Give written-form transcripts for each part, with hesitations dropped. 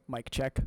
Mic check.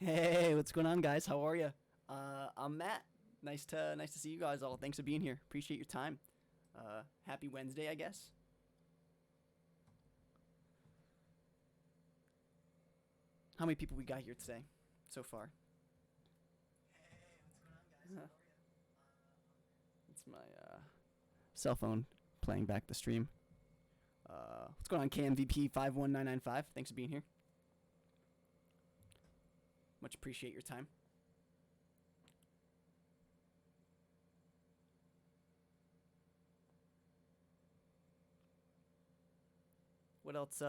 Hey, what's going on, guys? How are you? I'm Matt. Nice to see you guys all. Thanks for being here. Appreciate your time. Happy Wednesday, I guess. How many people we got here today so far? It's my cell phone playing back the stream. What's going on, KMVP51995? Thanks for being here. Much appreciate your time. What else?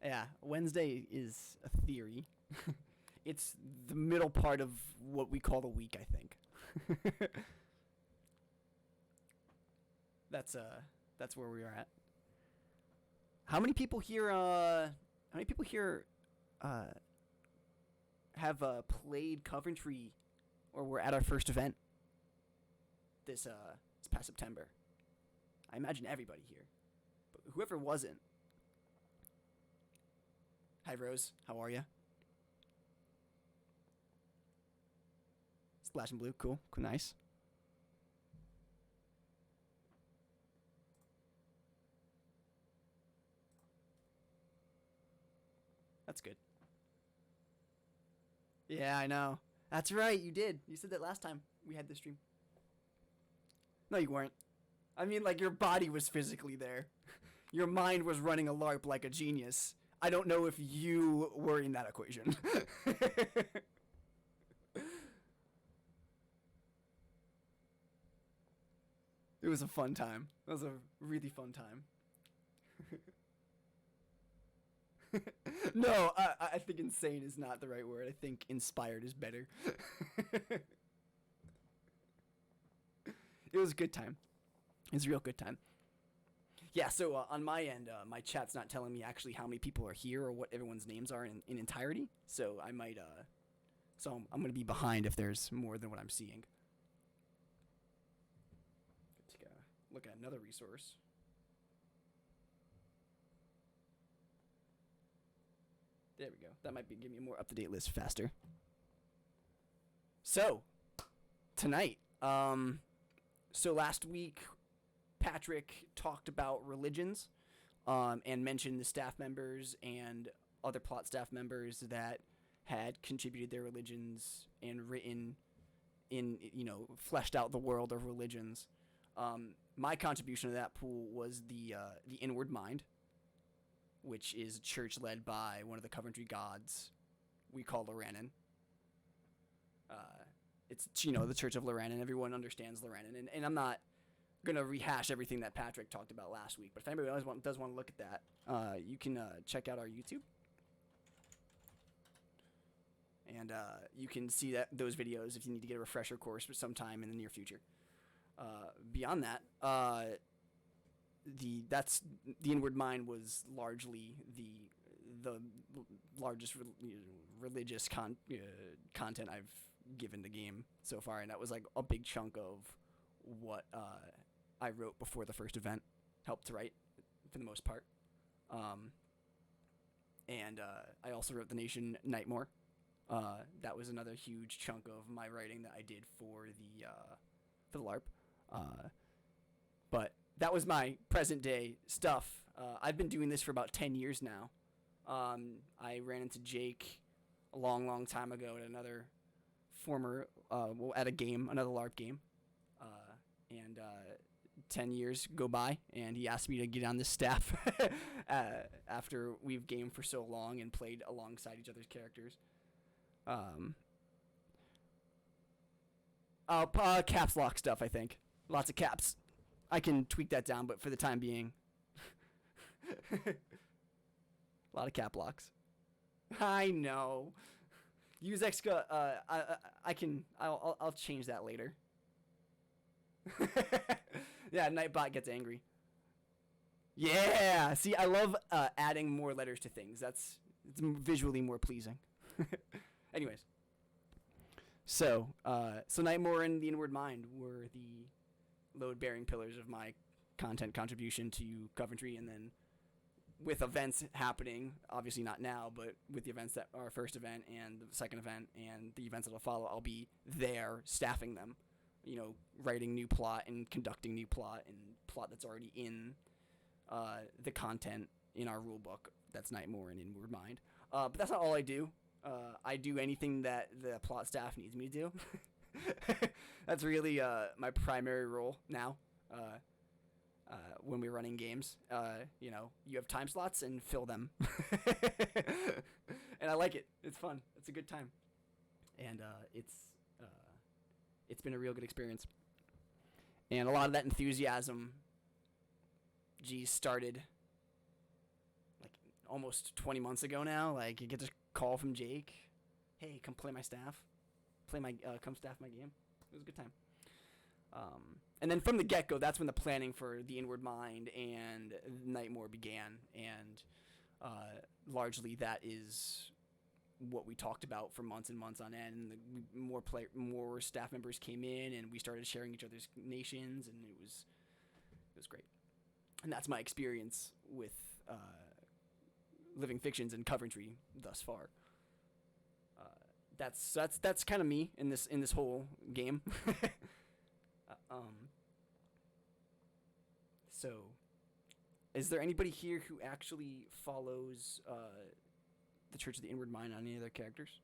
Yeah, Wednesday is a theory. It's the middle part of what we call the week, I think. that's uh that's where we are at. How many people here uh have played Coventry or were at our first event this past September? I imagine everybody here. But whoever wasn't. Hi Rose, how are you? Splash and blue, cool, nice. That's good. Yeah, I know. That's right, you did. You said that last time we had this stream. No, you weren't. I mean, like, your body was physically there. Your mind was running a LARP like a genius. I don't know if you were in that equation. It was a fun time. It was a really fun time. No, I think insane is not the right word. I think inspired is better. It was a good time. It was a real good time. Yeah, so on my end, my chat's not telling me actually how many people are here or what everyone's names are in entirety. So I might, I'm going to be behind if there's more than what I'm seeing. Take a look at another resource. There we go. That might be giving me a more up-to-date list faster. So, tonight, so last week, Patrick talked about religions, and mentioned the staff members and other plot staff members that had contributed their religions and written in, fleshed out the world of religions. My contribution to that pool was the Inward Mind, which is a church led by one of the Coventry gods we call Loranen. It's, the Church of Loranen. Everyone understands Loranen. And I'm not going to rehash everything that Patrick talked about last week. But if anybody does want to look at that, you can check out our YouTube. And you can see those videos if you need to get a refresher course sometime in the near future. Beyond that, the Inward Mind was largely the largest religious content I've given the game so far, and that was like a big chunk of what I wrote before the first event, helped to write for the most part. And I also wrote The Nation Nightmare. That was another huge chunk of my writing that I did for the LARP. But that was my present day stuff. I've been doing this for about 10 years now. I ran into Jake a long, long time ago at another at a game, another LARP game. And 10 years go by, and he asked me to get on this staff after we've gamed for so long and played alongside each other's characters. Caps lock stuff, I think. Lots of caps. I can tweak that down, but for the time being, a lot of cap locks. I know. Use Exca. I'll change that later. Yeah, Nightbot gets angry. Yeah. See, I love adding more letters to things. It's visually more pleasing. Anyways. So Nightmare and the Inward Mind were the load-bearing pillars of my content contribution to Coventry, and then with events happening, obviously not now, but with the events that are first event and the second event and the events that will follow, I'll be there staffing them, writing new plot and conducting new plot and plot that's already in the content in our rulebook. That's Nightmare and Inward Mind. But that's not all I do. I do anything that the plot staff needs me to do. That's really my primary role now. When we're running games, you have time slots and fill them. And I like it. It's fun. It's a good time. And it's been a real good experience. And a lot of that enthusiasm, started like almost 20 months ago now. Like, you get a call from Jake. Hey, come play my staff. Come staff my game. It was a good time. And then from the get-go, that's when the planning for the Inward Mind and Nightmare began. And largely that is what we talked about for months and months on end. And more staff members came in, and we started sharing each other's nations, and it was great. And that's my experience with Living Fictions and Coventry thus far. That's kind of me in this whole game. So, is there anybody here who actually follows the Church of the Inward Mind on any other characters?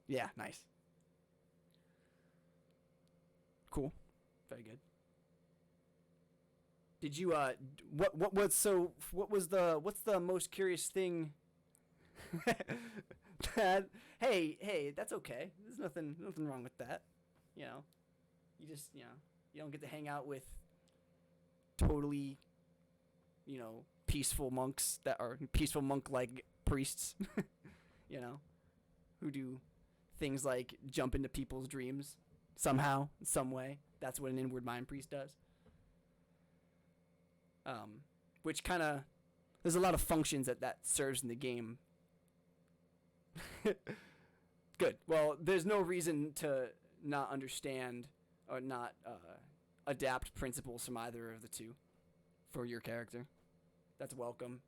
Yeah, nice. Cool. Very good. Did you what's the most curious thing that hey, that's okay. There's nothing wrong with that. You just, you don't get to hang out with totally, peaceful monks that are peaceful monk-like priests, who do things like jump into people's dreams somehow, some way. That's what an Inward Mind priest does. Which kind of, there's a lot of functions that serves in the game. Good. Well, there's no reason to not understand or not adapt principles from either of the two for your character. That's welcome,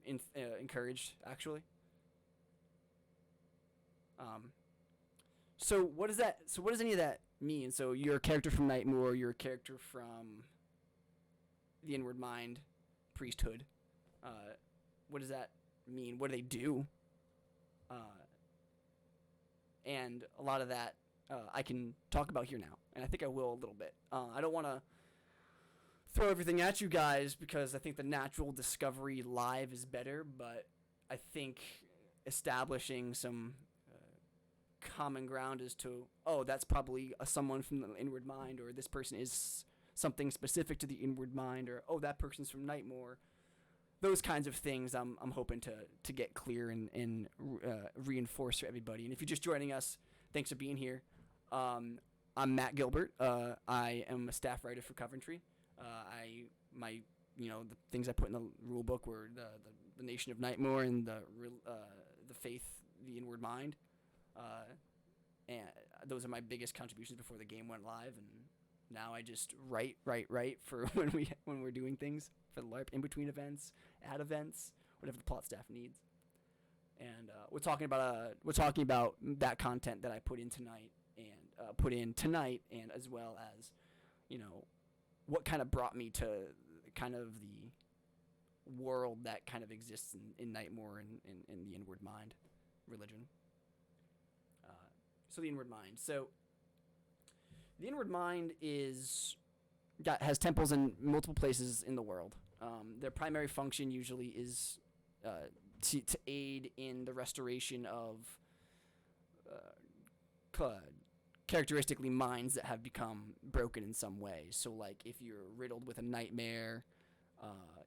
encouraged, actually. So what does any of that mean? So you're a character from Nightmare, you're a character from the Inward Mind priesthood. What does that mean? What do they do? And a lot of that I can talk about here now, and I think I will a little bit. I don't want to throw everything at you guys because I think the natural discovery live is better, but I think establishing some common ground as to, that's probably someone from the Inward Mind, or this person is something specific to the Inward Mind, or that person's from Nightmare. Those kinds of things I'm hoping to get clear and reinforce for everybody. And if you're just joining us, thanks for being here. I'm Matt Gilbert. I am a staff writer for Coventry. The things I put in the rule book were the Nation of Nightmare and the Faith, the Inward Mind. And those are my biggest contributions before the game went live, and Now I just write for when we're doing things for the LARP, in between events, at events, whatever the plot staff needs. And we're talking about that content that I put in tonight, and as well as, what kind of brought me to kind of the world that kind of exists in Nightmare and in the Inward Mind religion. So the Inward Mind. So the Inward Mind has temples in multiple places in the world. Their primary function usually is to aid in the restoration of characteristically minds that have become broken in some way. So, like, if you're riddled with a nightmare,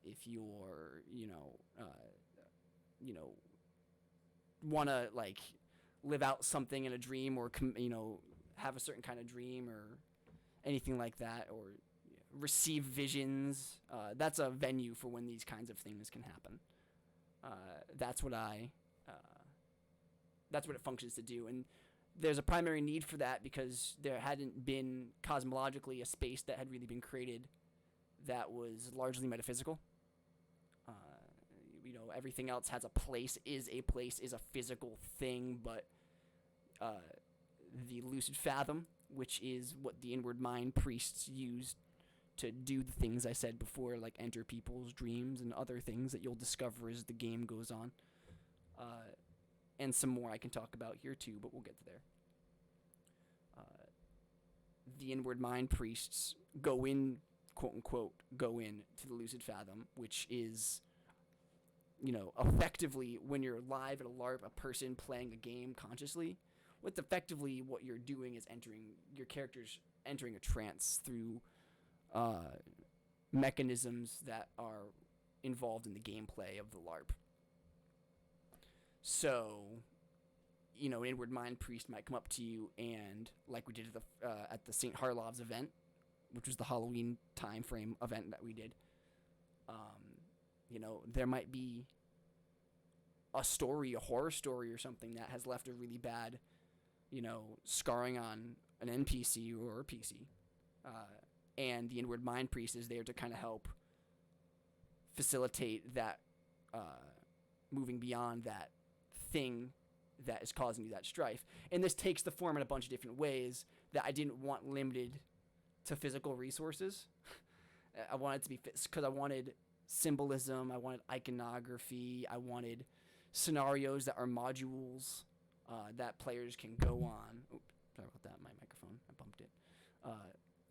if you're, want to, like, live out something in a dream, or, have a certain kind of dream or anything like that, or receive visions, that's a venue for when these kinds of things can happen. That's what it functions to do. And there's a primary need for that because there hadn't been cosmologically a space that had really been created that was largely metaphysical. Everything else has a place, is a physical thing, but the lucid fathom, which is what the Inward Mind priests used to do the things I said before, like enter people's dreams and other things that you'll discover as the game goes on. And some more I can talk about here too, but we'll get to there. The Inward Mind priests go in, quote unquote, to the lucid fathom, which is, effectively when you're live at a LARP, a person playing a game consciously, what you're doing is your character's entering a trance through mechanisms that are involved in the gameplay of the LARP. So, an Inward Mind priest might come up to you and, like we did at the St. Harlov's event, which was the Halloween time frame event that we did, there might be a horror story or something that has left a really bad, scarring on an NPC or a PC. And the Inward Mind priest is there to kind of help facilitate that, moving beyond that thing that is causing you that strife. And this takes the form in a bunch of different ways that I didn't want limited to physical resources. I wanted to be because I wanted symbolism, I wanted iconography, I wanted scenarios that are modules that players can go on. Oops, sorry about that, my microphone, I bumped it.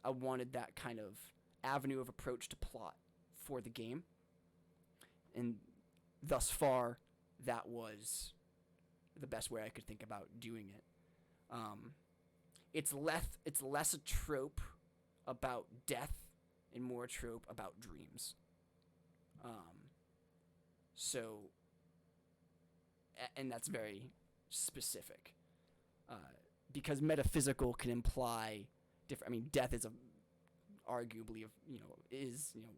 I wanted that kind of avenue of approach to plot for the game. And thus far, that was the best way I could think about doing it. It's less a trope about death and more a trope about dreams. And that's very specific. Because metaphysical can imply different. I mean, death is arguably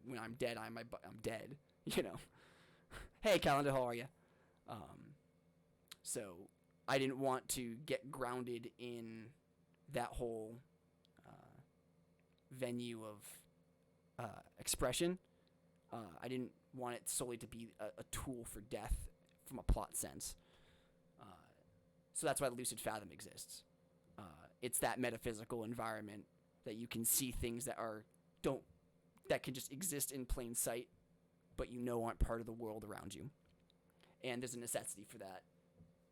when I'm dead, I'm dead. Hey, Calendar, how are you? So I didn't want to get grounded in that whole venue of expression. I didn't want it solely to be a tool for death from a plot sense. So that's why the Lucid Fathom exists. It's that metaphysical environment that you can see things that can just exist in plain sight, but aren't part of the world around you. And there's a necessity for that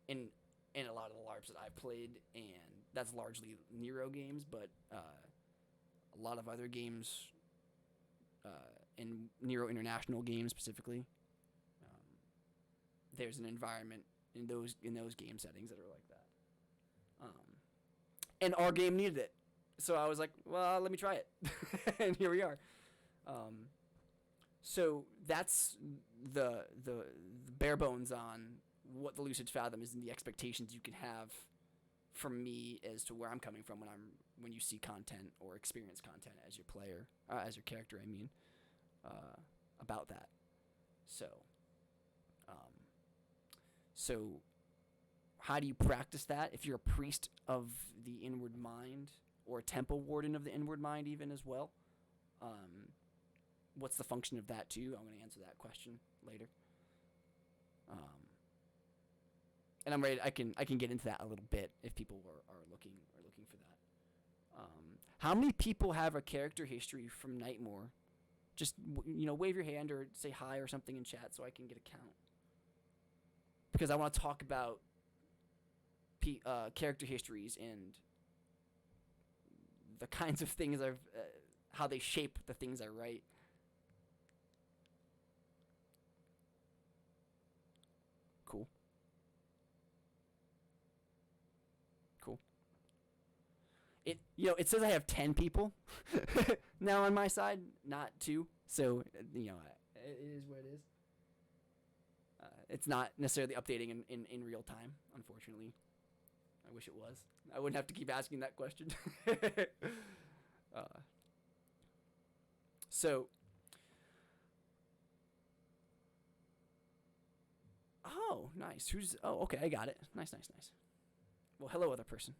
in a lot of the LARPs that I've played, and that's largely Nero games, but a lot of other games, in Nero International games specifically, there's an environment in those game settings that are like that. And our game needed it, so I was like, well, let me try it, and here we are. So that's the bare bones on what the Lucid Fathom is and the expectations you can have from me as to where I'm coming from when you see content or experience content as your player, as your character, I mean, about that. So how do you practice that? If you're a priest of the Inward Mind or temple warden of the inward mind even as well. What's the function of that too? I'm going to answer that question later. And I'm ready. I can get into that a little bit if people are looking for that. How many people have a character history from Nightmare? Just wave your hand or say hi or something in chat so I can get a count. Because I want to talk about character histories and the kinds of things how they shape the things I write. Cool. It says I have 10 people now on my side, not 2. So it is what it is. It's not necessarily updating in real time, unfortunately. I wish it was. I wouldn't have to keep asking that question. So. Oh, nice. Okay, I got it. Nice. Well, hello, other person.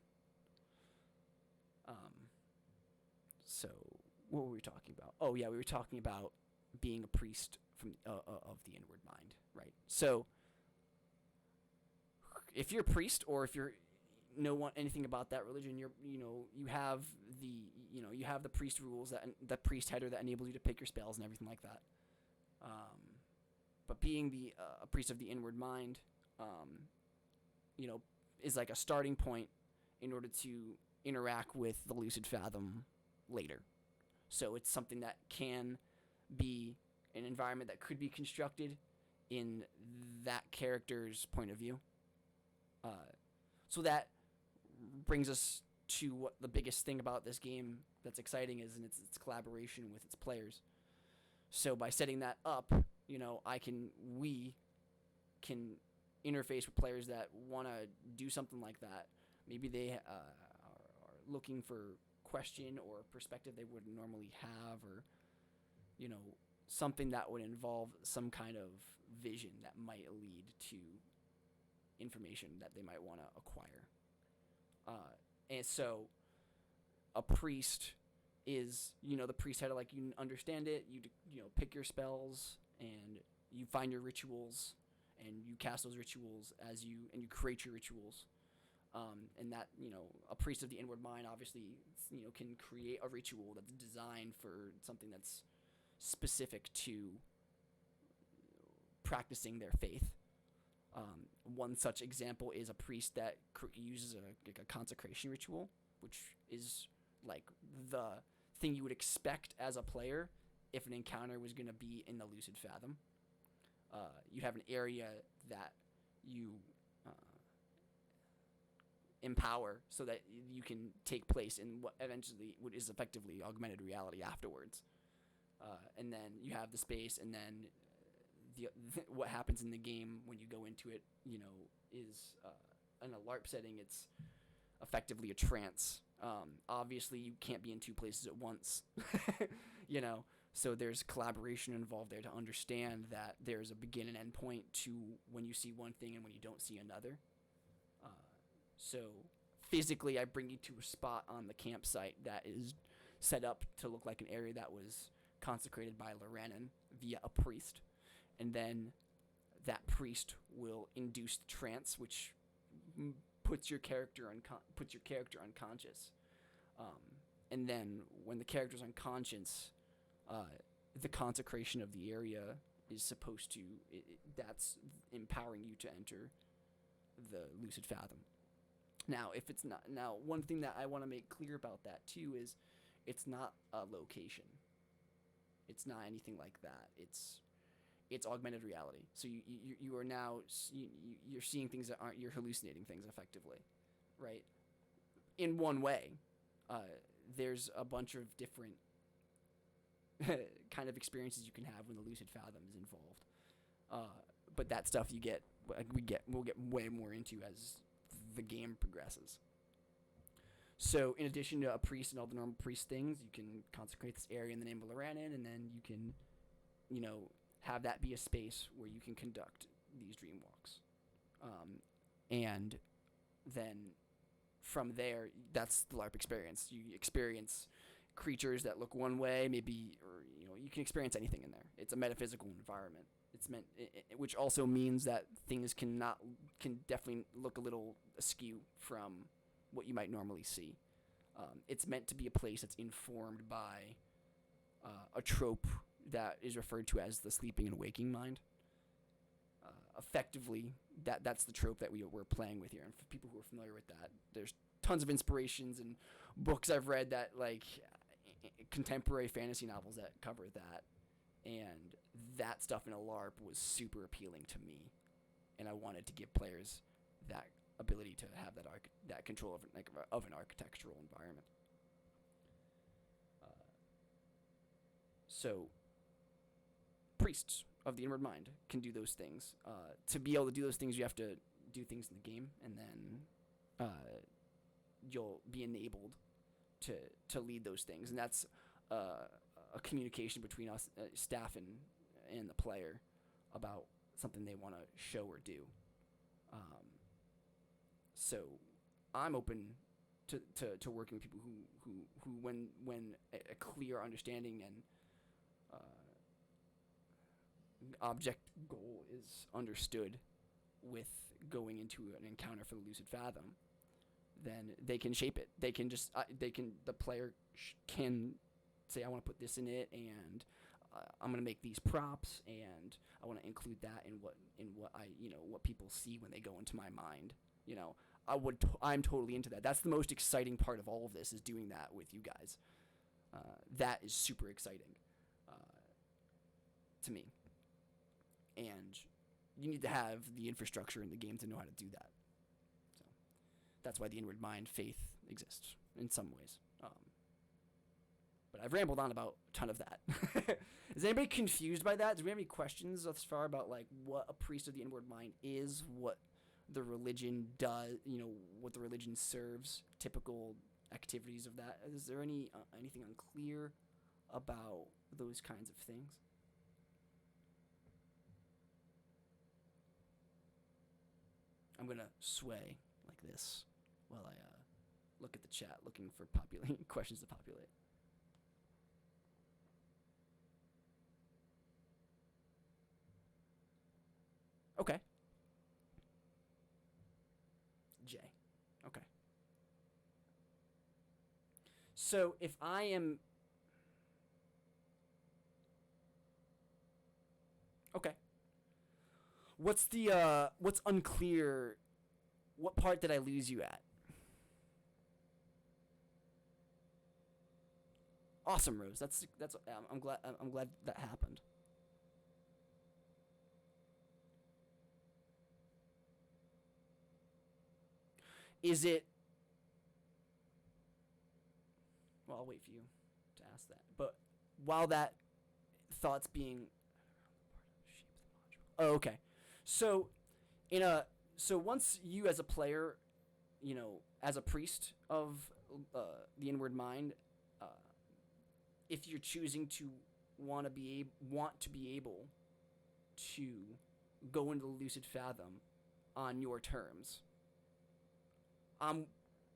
So what were we talking about? Oh yeah, we were talking about being a priest from of the inward mind, right? So if you're a priest, or if you're know anything about that religion, you have the priest rules, that the priest header that enables you to pick your spells and everything like that. But being a priest of the inward mind, is like a starting point in order to interact with the lucid fathom later. So it's something that can be an environment that could be constructed in that character's point of view. So that brings us to what the biggest thing about this game that's exciting is, and it's collaboration with its players. So by setting that up, we can interface with players that want to do something like that. Maybe they are looking for question or perspective they wouldn't normally have, or something that would involve some kind of vision that might lead to information that they might want to acquire. And so a priest is, the priest had to, like, you understand it, you pick your spells, and you find your rituals, and you cast those rituals and you create your rituals. And that, a priest of the inward mind obviously, can create a ritual that's designed for something that's specific to practicing their faith. One such example is a priest that uses a consecration ritual, which is like the thing you would expect as a player if an encounter was going to be in the lucid fathom. You have an area that you empower so that you can take place in what eventually is effectively augmented reality afterwards. And then you have the space, and then what happens in the game when you go into it, is in a LARP setting, it's effectively a trance. Obviously, you can't be in 2 places at once, so there's collaboration involved there to understand that there's a begin and end point to when you see one thing and when you don't see another. So physically, I bring you to a spot on the campsite that is set up to look like an area that was consecrated by Loranen via a priest. And then that priest will induce the trance, which puts your character unconscious. And then when the character's unconscious, the consecration of the area is supposed to... that's empowering you to enter the lucid fathom. Now, if it's not... Now, one thing that I want to make clear about that, too, is it's not a location. It's not anything like that. It's augmented reality. So you are now... you're seeing things that aren't... You're hallucinating things, effectively. Right? In one way. There's a bunch of different kind of experiences you can have when the lucid fathom is involved. But that stuff we'll get way more into as the game progresses. So in addition to a priest and all the normal priest things, you can consecrate this area in the name of Loranen, and then you can, have that be a space where you can conduct these dream walks. And then from there, that's the LARP experience. You experience creatures that look one way, maybe, or you can experience anything in there. It's a metaphysical environment. It's meant, which also means that things can definitely look a little askew from what you might normally see. It's meant to be a place that's informed by a trope that is referred to as the sleeping and waking mind. Effectively, that's the trope that we're playing with here. And for people who are familiar with that, there's tons of inspirations and books I've read that, like, contemporary fantasy novels that cover that. And that stuff in a LARP was super appealing to me. And I wanted to give players that ability to have that control of an architectural environment. So, priests of the inward mind can do those things. To be able to do those things, you have to do things in the game, and then you'll be enabled to lead those things. And that's a communication between us, staff, and the player about something they want to show or do. So I'm open to working with people who when a clear understanding and object goal is understood with going into an encounter for the Lucid Fathom, then they can shape it. They can just the player can say, I want to put this in it, and I'm going to make these props, and I want to include that in what I what people see when they go into my mind. I'm totally into that. That's the most exciting part of all of this, is doing that with you guys. That is super exciting to me. And you need to have the infrastructure in the game to know how to do that. So that's why the inward mind faith exists in some ways. But I've rambled on about a ton of that. Is anybody confused by that? Do we have any questions thus far about, like, what a priest of the inward mind is, what the religion does, what the religion serves, typical activities of that? Is there anything unclear about those kinds of things? I'm going to sway like this while I look at the chat, looking for questions to populate. Okay. J. Okay. So if I am... Okay. What's unclear? What part did I lose you at? Awesome, Rose. That's I'm glad that happened. Is it... Well, I'll wait for you to ask that. But while that thought's being... Oh, okay. So once you as a player, as a priest of the inward mind, if you're choosing to want to be able to go into the Lucid Fathom on your terms,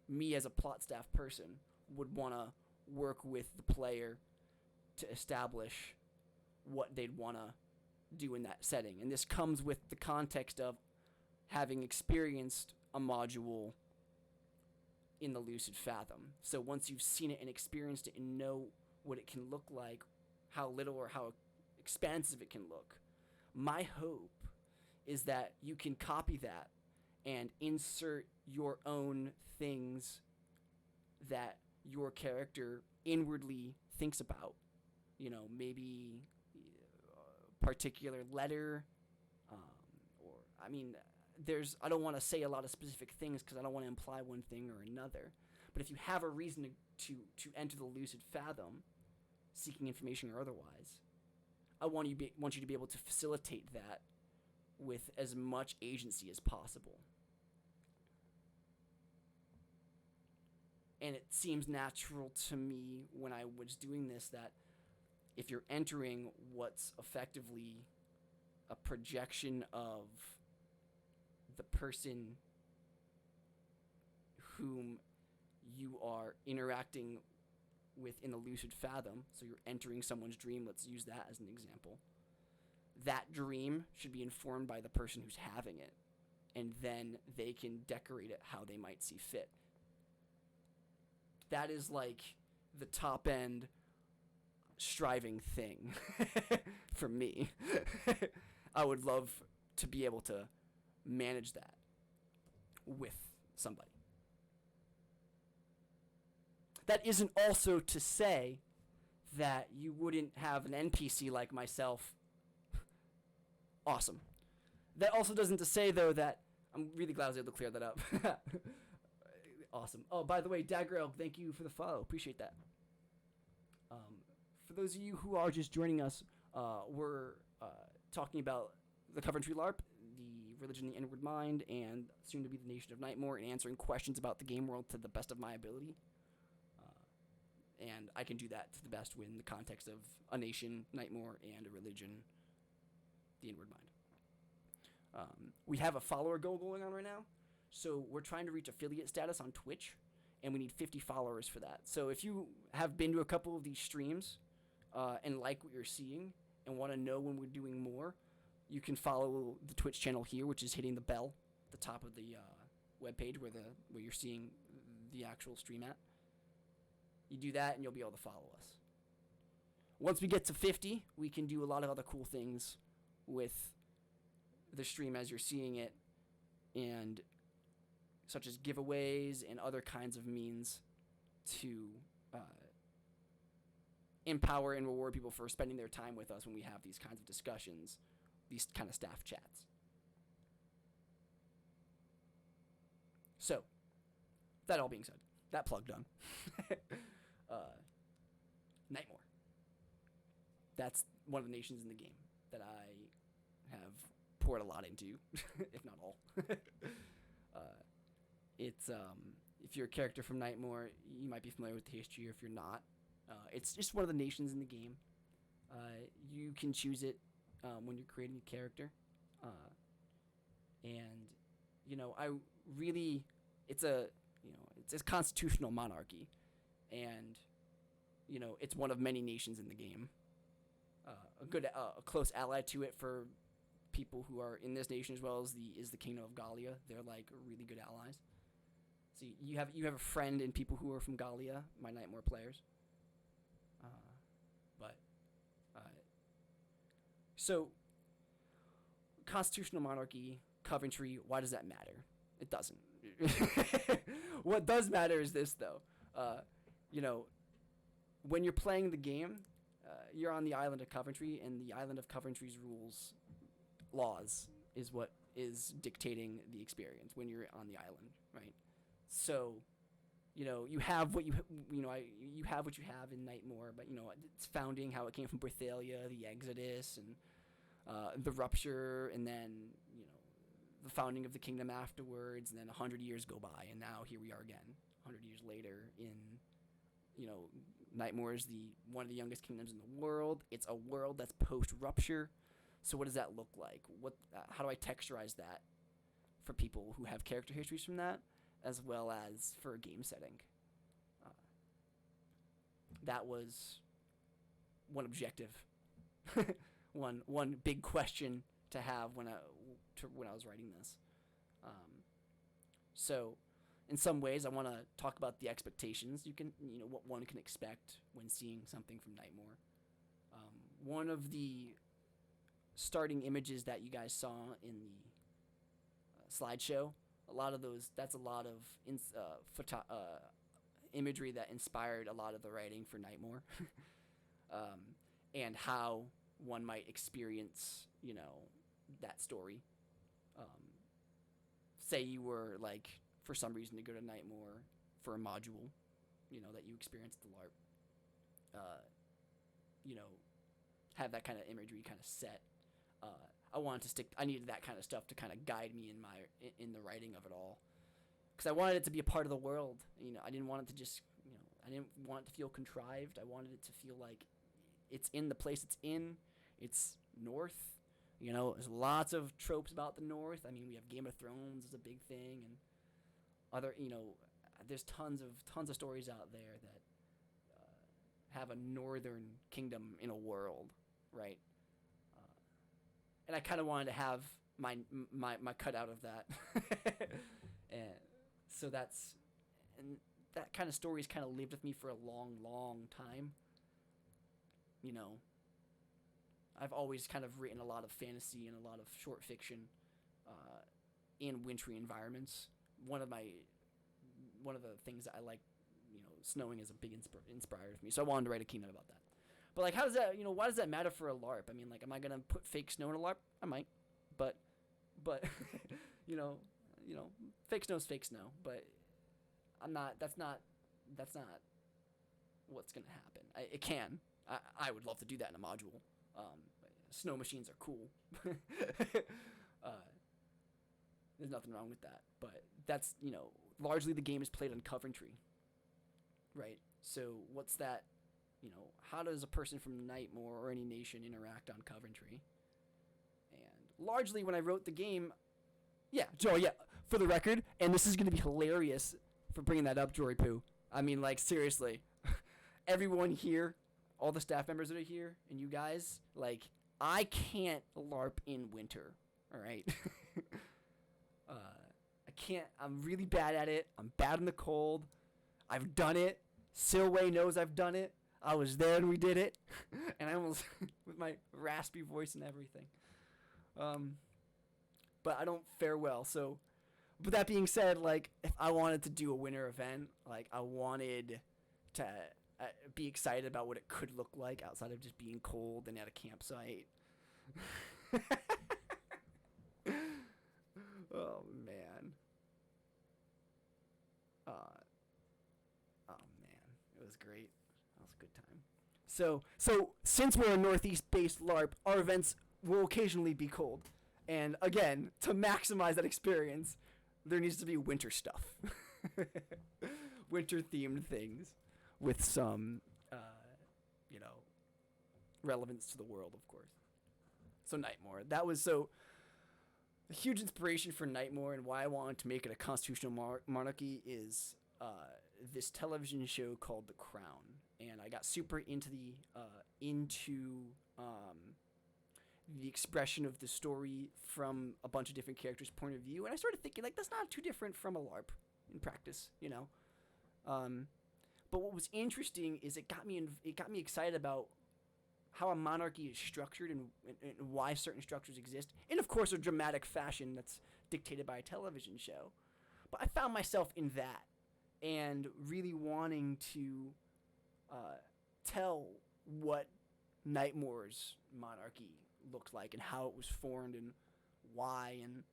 me as a plot staff person would want to work with the player to establish what they'd want to do in that setting. And this comes with the context of having experienced a module in the Lucid Fathom. So once you've seen it and experienced it and know what it can look like, how little or how expansive it can look, my hope is that you can copy that and insert your own things that your character inwardly thinks about. Maybe a particular letter, I don't want to say a lot of specific things because I don't want to imply one thing or another. But if you have a reason to enter the Lucid Fathom, seeking information or otherwise, I want you to be able to facilitate that with as much agency as possible. And it seems natural to me when I was doing this that if you're entering what's effectively a projection of the person whom you are interacting with in the lucid fathom, so you're entering someone's dream, let's use that as an example, that dream should be informed by the person who's having it, and then they can decorate it how they might see fit. That is like the top end striving thing for me. I would love to be able to manage that with somebody. That isn't also to say that you wouldn't have an NPC like myself. Awesome. That also doesn't to say, though, that I'm really glad I was able to clear that up. Awesome. Oh, by the way, Dagrel, thank you for the follow. Appreciate that. For those of you who are just joining us, we're talking about the Coventry LARP, the religion of the inward mind, and soon to be the nation of Nightmare, and answering questions about the game world to the best of my ability. And I can do that to the best within the context of a nation, Nightmare, and a religion, the inward mind. We have a follower goal going on right now, so we're trying to reach affiliate status on Twitch, and we need 50 followers for that. So if you have been to a couple of these streams and like what you're seeing and want to know when we're doing more, you can follow the Twitch channel here, which is hitting the bell at the top of the webpage where you're seeing the actual stream at. You do that, and you'll be able to follow us. Once we get to 50, we can do a lot of other cool things with the stream as you're seeing it, and such as giveaways and other kinds of means to empower and reward people for spending their time with us when we have these kinds of discussions, these kind of staff chats. So, that all being said, that plug done. Nightmare. That's one of the nations in the game that I have poured a lot into, if not all. It's if you're a character from Nightmare, you might be familiar with the history, or if you're not, it's just one of the nations in the game. You can choose it when you're creating a character, and it's a constitutional monarchy, and it's one of many nations in the game. A close ally to it for people who are in this nation as well is the Kingdom of Gallia. They're like really good allies. So you have a friend in people who are from Gallia, my Nightmare players. So constitutional monarchy, Coventry. Why does that matter? It doesn't. What does matter is this, though. When you're playing the game, you're on the island of Coventry, and the island of Coventry's laws is what is dictating the experience when you're on the island, right? So, you have what you have what you have in Nightmare, but it's founding, how it came from Brithalia, the Exodus, and the rupture, and then the founding of the kingdom afterwards, and then 100 years go by, and now here we are again, 100 years later. Nightmare is one of the youngest kingdoms in the world. It's a world that's post-rupture. So what does that look like? How do I texturize that for people who have character histories from that, as well as for a game setting? That was one objective, one big question to have when I was writing this. So, in some ways, I want to talk about the expectations. What one can expect when seeing something from Nightmare. One of the starting images that you guys saw in the slideshow, that's a lot of imagery that inspired a lot of the writing for Nightmare, and how one might experience, that story. Say you were for some reason to go to Nightmare for a module, that you experienced the LARP. Have that kind of imagery kind of set. I needed that kind of stuff to kind of guide me in the writing of it all, because I wanted it to be a part of the world. I didn't want it to just, I didn't want it to feel contrived. I wanted it to feel like it's in the place it's in. It's North. There's lots of tropes about the North. I mean, we have Game of Thrones is a big thing, and other, there's tons of stories out there that have a northern kingdom in a world, right? And I kind of wanted to have my cut out of that, and so that kind of story's kind of lived with me for a long time. You know, I've always kind of written a lot of fantasy and a lot of short fiction in wintry environments. One of the things that I like, snowing is a big inspirer for me. So I wanted to write a keynote about that. But like, how does that, why does that matter for a LARP? I mean, like, am I gonna put fake snow in a LARP? I might, but fake snow's fake snow. But I'm not. That's not what's gonna happen. It can. I would love to do that in a module. Snow machines are cool. There's nothing wrong with that. But that's, largely the game is played on Coventry, right? So what's that? How does a person from Nightmore or any nation interact on Coventry? And largely when I wrote the game, for the record, and this is going to be hilarious for bringing that up, Jory Poo. I mean, like, seriously, everyone here, all the staff members that are here, and you guys, like, I can't LARP in winter, all right? I can't. I'm really bad at it. I'm bad in the cold. I've done it. Silway knows I've done it. I was there and we did it. And I almost, with my raspy voice and everything. But I don't fare well. So, but that being said, like, if I wanted to do a winter event, like, I wanted to be excited about what it could look like outside of just being cold and at a campsite. Oh, man. It was great. That was a good time. So since we're a Northeast-based LARP, our events will occasionally be cold. And again, to maximize that experience, there needs to be winter stuff. Winter-themed things with some, relevance to the world, of course. So Nightmare. That was a huge inspiration for Nightmare, and why I wanted to make it a constitutional monarchy is this television show called The Crown. And I got super into the expression of the story from a bunch of different characters' point of view, and I started thinking, like, that's not too different from a LARP in practice, But what was interesting is it got me excited about how a monarchy is structured and why certain structures exist, in, of course, a dramatic fashion that's dictated by a television show. But I found myself in that and really wanting to tell what Nightmare's monarchy looked like and how it was formed and why, and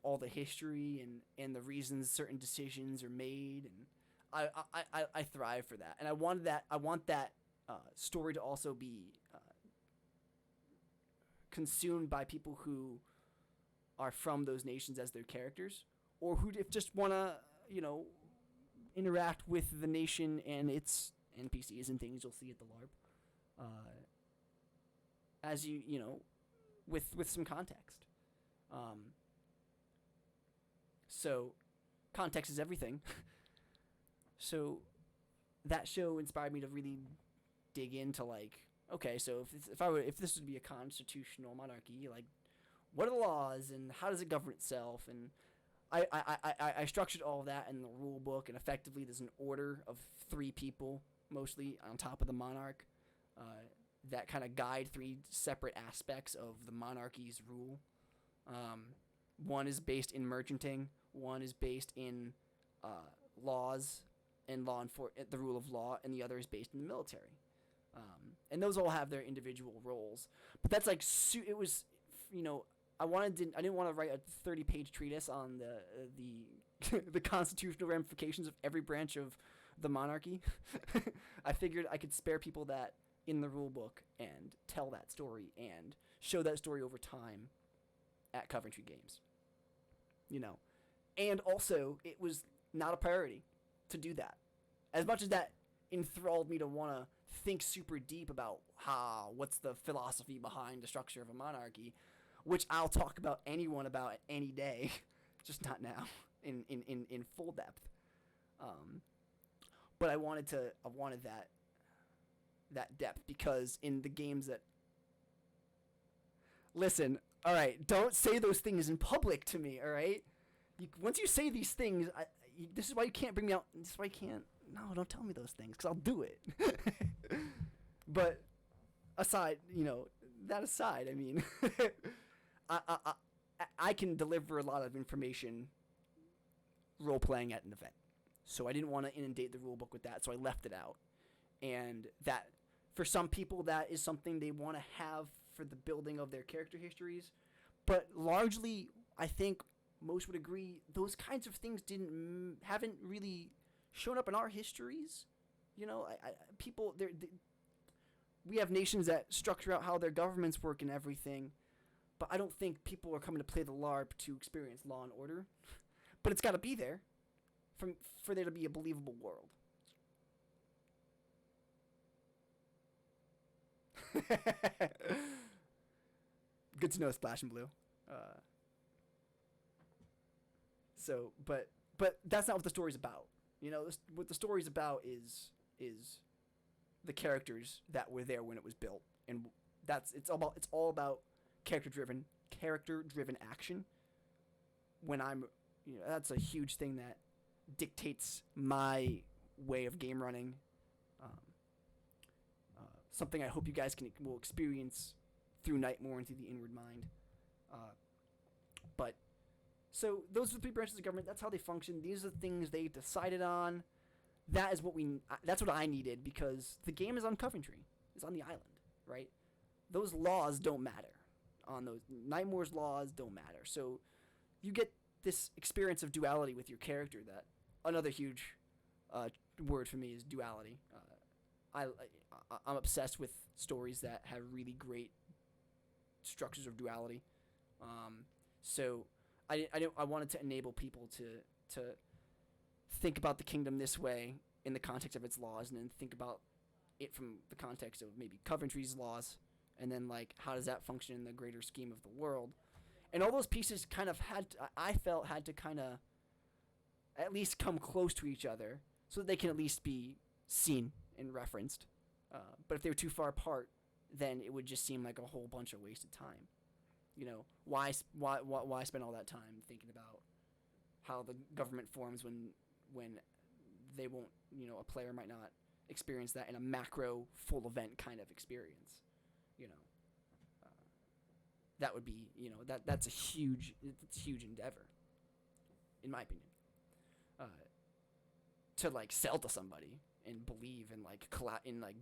all the history and the reasons certain decisions are made. And I thrive for that, and I want that story to also be consumed by people who are from those nations as their characters, or who just want to interact with the nation and its NPCs and things you'll see at the LARP, as with some context. So context is everything. So that show inspired me to really dig into, like, okay, so if this would be a constitutional monarchy, like, what are the laws and how does it govern itself? And I structured all of that in the rule book, and effectively there's an order of 3 people, mostly on top of the monarch, that kind of guide 3 separate aspects of the monarchy's rule. One is based in merchanting, one is based in laws and the rule of law, and the other is based in the military. And those all have their individual roles. But that's like, it was, I didn't want to write a 30-page treatise on the constitutional ramifications of every branch of the monarchy. I figured I could spare people that in the rule book and tell that story and show that story over time at Coventry Games. And also, it was not a priority to do that. As much as that enthralled me to want to think super deep about what's the philosophy behind the structure of a monarchy, which I'll talk about any day, just not now in full depth. But I wanted that depth, because in the games that, listen, all right, don't say those things in public to me, all right? Once you say these things, this is why you can't bring me out. This is why you can't. No, don't tell me those things, because I'll do it. But aside, that aside, I mean, I can deliver a lot of information role playing at an event. So I didn't want to inundate the rule book with that, so I left it out. And that, for some people, that is something they want to have for the building of their character histories. But largely, I think most would agree, those kinds of things haven't really shown up in our histories. People, we have nations that structure out how their governments work and everything, but I don't think people are coming to play the LARP to experience law and order. But it's got to be there for there to be a believable world. Good to know, Splash and Blue. But that's not what the story's about. What the story's about is the characters that were there when it was built, and it's all about character driven action. When I'm, that's a huge thing that dictates my way of game running. Something I hope you guys will experience through Nightmare and through the Inward Mind. But so those are the three branches of government. That's how they function. These are the things they decided on. That's what I needed, because the game is on Coventry. It's on the island, right? Those laws don't matter. Nightmare's laws don't matter. So you get this experience of duality with your character. That another huge word for me is duality. I'm obsessed with stories that have really great structures of duality. So I wanted to enable people to think about the kingdom this way in the context of its laws, and then think about it from the context of maybe Coventry's laws, and then how does that function in the greater scheme of the world. And all those pieces kind of had to kind of at least come close to each other, so that they can at least be seen and referenced. But if they were too far apart, then it would just seem like a whole bunch of wasted time. Why spend all that time thinking about how the government forms when they won't, a player might not experience that in a macro full event kind of experience. That would be, that's a huge endeavor, in my opinion. To sell to somebody and believe and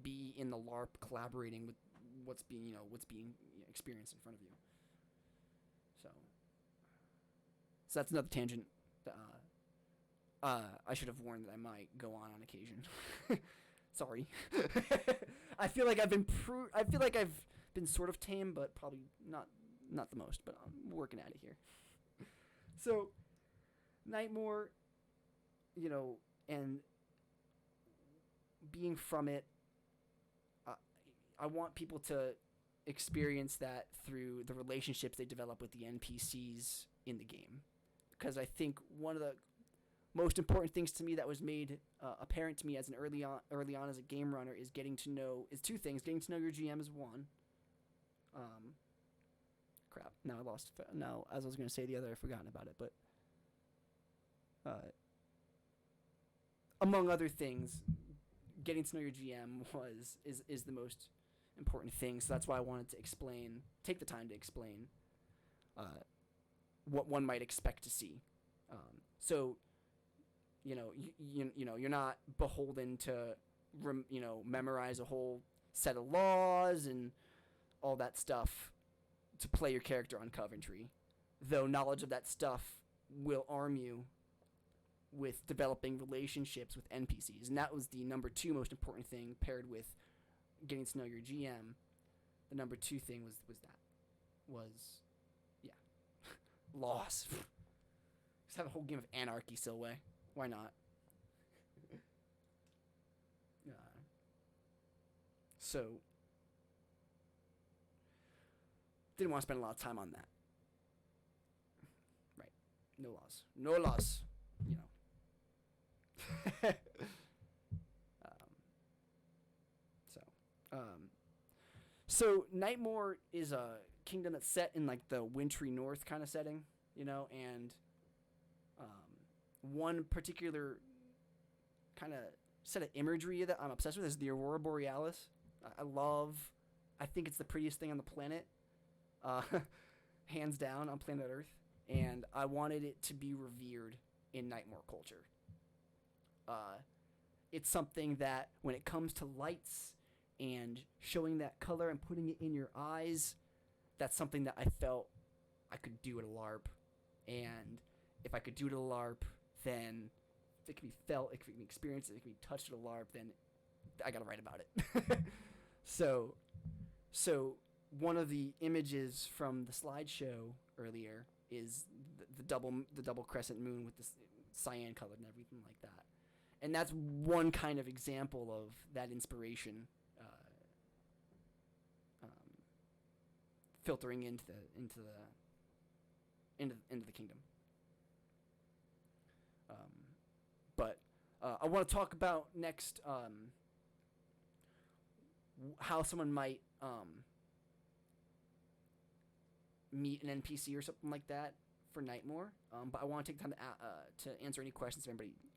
be in the LARP, collaborating with what's being experienced in front of you. So that's another tangent. I should have warned that I might go on occasion. Sorry. I feel like I've been sort of tame, but probably not the most. But I'm working at it here. So, Nightmare, and being from it, I want people to experience that through the relationships they develop with the NPCs in the game. Because I think one of the most important things to me that was made apparent to me as an early on as a game runner is two things. Getting to know your GM is one. Crap. Now I lost. Now, as I was going to say the other, I've forgotten about it. But among other things, getting to know your GM is the most important thing. So that's why I wanted to take the time to explain what one might expect to see. So, you're not beholden to, memorize a whole set of laws and all that stuff to play your character on Coventry, though knowledge of that stuff will arm you with developing relationships with NPCs. And that was the number 2 most important thing, paired with getting to know your GM. The number 2 thing was laws. Just have a whole game of anarchy, Silway. Why not? So, didn't want to spend a lot of time on that. Right. No laws. um, so, um, so Nightmare is a kingdom that's set in like the wintry north kind of setting, and one particular kind of set of imagery that I'm obsessed with is the Aurora Borealis. I think it's the prettiest thing on the planet, hands down on planet Earth, and I wanted it to be revered in Nightmare culture. It's something that when it comes to lights and showing that color and putting it in your eyes, that's something that I felt I could do at a LARP. And if I could do it at a LARP, then if it can be felt, it can be experienced, it can be touched at a LARP, then I gotta write about it. So one of the images from the slideshow earlier is the double crescent moon with the cyan color and everything like that. And that's one kind of example of that inspiration filtering into the kingdom. But I want to talk about next how someone might meet an NPC or something like that for Nightmare. But I want to take time to answer any questions if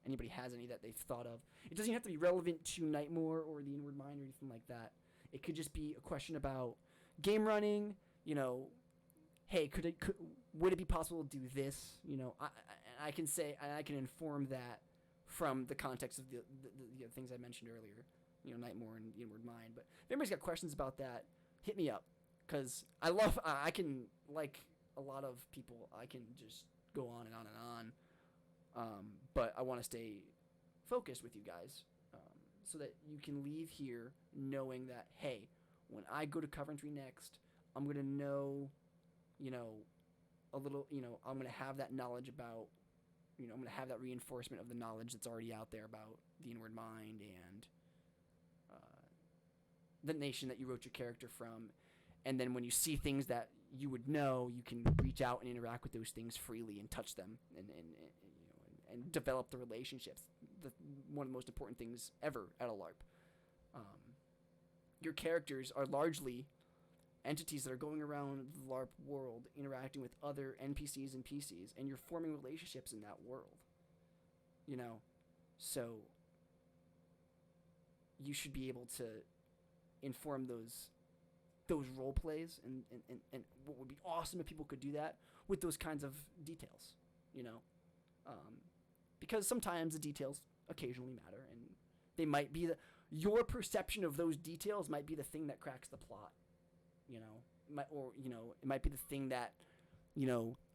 anybody has any that they've thought of. It doesn't have to be relevant to Nightmare or the Inward Mind or anything like that. It could just be a question about game running. Hey, would it be possible to do this? I can say, and I can inform that from the context of the things I mentioned earlier. Nightmare and the Inward Mind. But if anybody's got questions about that, hit me up. Because I can, like a lot of people, I can just go on and on and on. But I want to stay focused with you guys so that you can leave here knowing that, hey, when I go to Coventry next, I'm going to know, a little, I'm going to have that knowledge about, I'm going to have that reinforcement of the knowledge that's already out there about the Inward Mind and the nation that you wrote your character from. And then when you see things that you would know, you can reach out and interact with those things freely and touch them and develop the relationships. One of the most important things ever at a LARP. Your characters are largely entities that are going around the LARP world interacting with other NPCs and PCs, and you're forming relationships in that world. So you should be able to inform those role plays and what would be awesome if people could do that with those kinds of details, because sometimes the details occasionally matter, and they might be your perception of those details might be the thing that cracks the plot, it might be the thing that,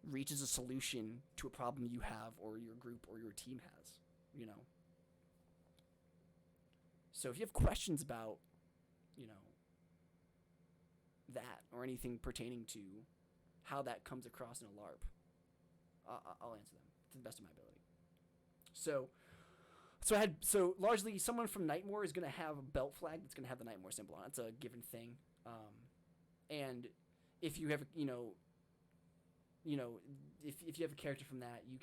reaches a solution to a problem you have or your group or your team has, So if you have questions about, that or anything pertaining to how that comes across in a LARP, I'll answer them to the best of my ability. So largely someone from Nightmare is going to have a belt flag that's going to have the Nightmare symbol on it. It's a given thing. And if you have, if you have a character from that, you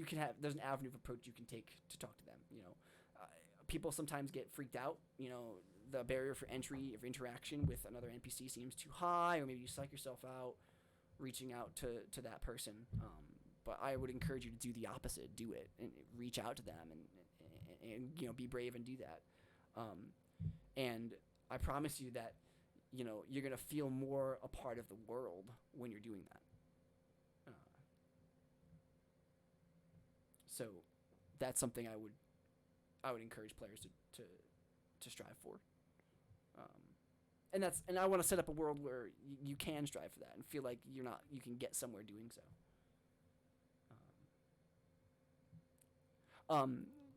can have, there's an avenue of approach you can take to talk to them. People sometimes get freaked out, the barrier for entry of interaction with another NPC seems too high, or maybe you psych yourself out reaching out to that person. But I would encourage you to do the opposite. Do it and reach out to them and be brave and do that. And I promise you that, you're going to feel more a part of the world when you're doing that. So that's something I would encourage players to strive for. And I want to set up a world where you can strive for that and feel like you can get somewhere doing so.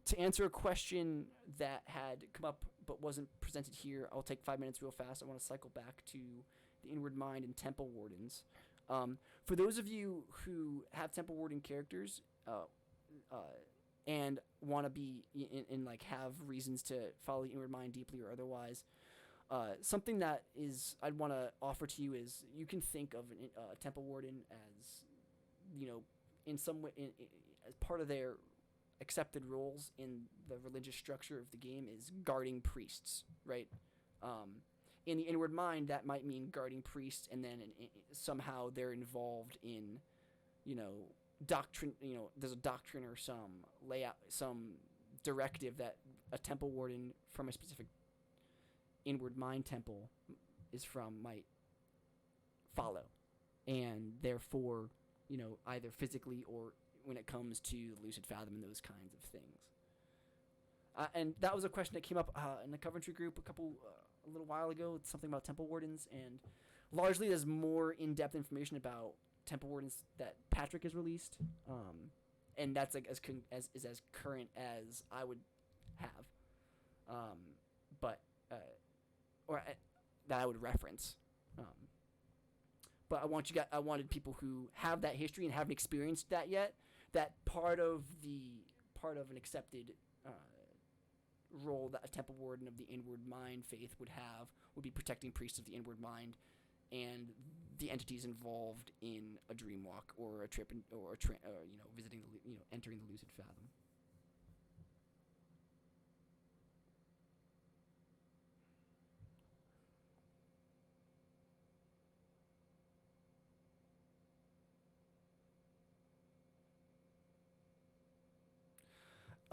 To answer a question that had come up but wasn't presented here, I'll take 5 minutes real fast. I want to cycle back to the Inward Mind and Temple Wardens. For those of you who have Temple Warden characters and want to be in like have reasons to follow the Inward Mind deeply or otherwise, something that I'd want to offer to you is you can think of a Temple Warden as, in some way as part of their accepted roles in the religious structure of the game is guarding priests, right? In the inward mind, that might mean guarding priests, and then somehow they're involved in, doctrine. There's a doctrine or some layout, some directive that a temple warden from a specific inward mind temple is from might follow, and therefore, either physically or when it comes to the lucid fathom and those kinds of things. And that was a question that came up in the Coventry group a little while ago. It's something about temple wardens, and largely there's more in-depth information about temple wardens that Patrick has released, and that's like as current as I would have, that I would reference. But I wanted people who have that history and haven't experienced that yet. That part of an accepted role that a temple warden of the inward mind faith would be protecting priests of the inward mind and the entities involved in a dream walk or a trip visiting entering the lucid fathom.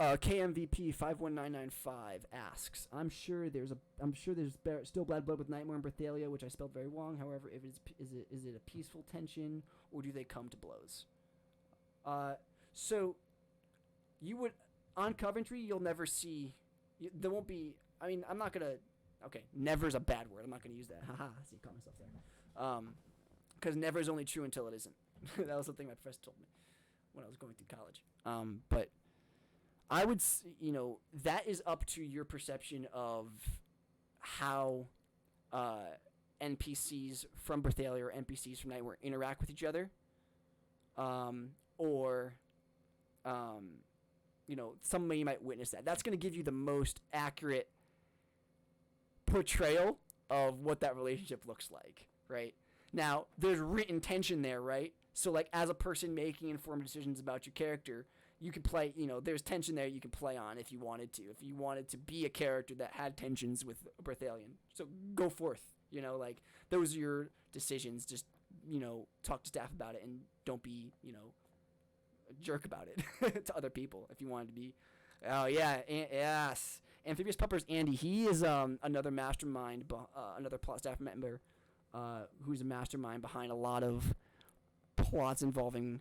KMVP 51995 asks, I'm sure there's still bad blood with Nightmare and Berthalia, which I spelled very wrong. However, is it a peaceful tension, or do they come to blows? So you would on Coventry, you'll never see. There won't be. I mean, I'm not gonna. Okay, never's a bad word. I'm not gonna use that. Haha. See, caught myself there. Because never is only true until it isn't. That was something my professor told me when I was going through college. But I would, that is up to your perception of how NPCs from Berthalia or NPCs from Nightmare interact with each other, or somebody might witness that. That's going to give you the most accurate portrayal of what that relationship looks like, right? Now, there's written tension there, right? So, like, as a person making informed decisions about your character, you can play, there's tension there you can play on if you wanted to. If you wanted to be a character that had tensions with Berthalion. So, go forth, like, those are your decisions. Just, talk to staff about it and don't be, a jerk about it to other people if you wanted to be. Oh, yeah, yes. Amphibious Puppers Andy, he is another mastermind, another plot staff member who's a mastermind behind a lot of plots involving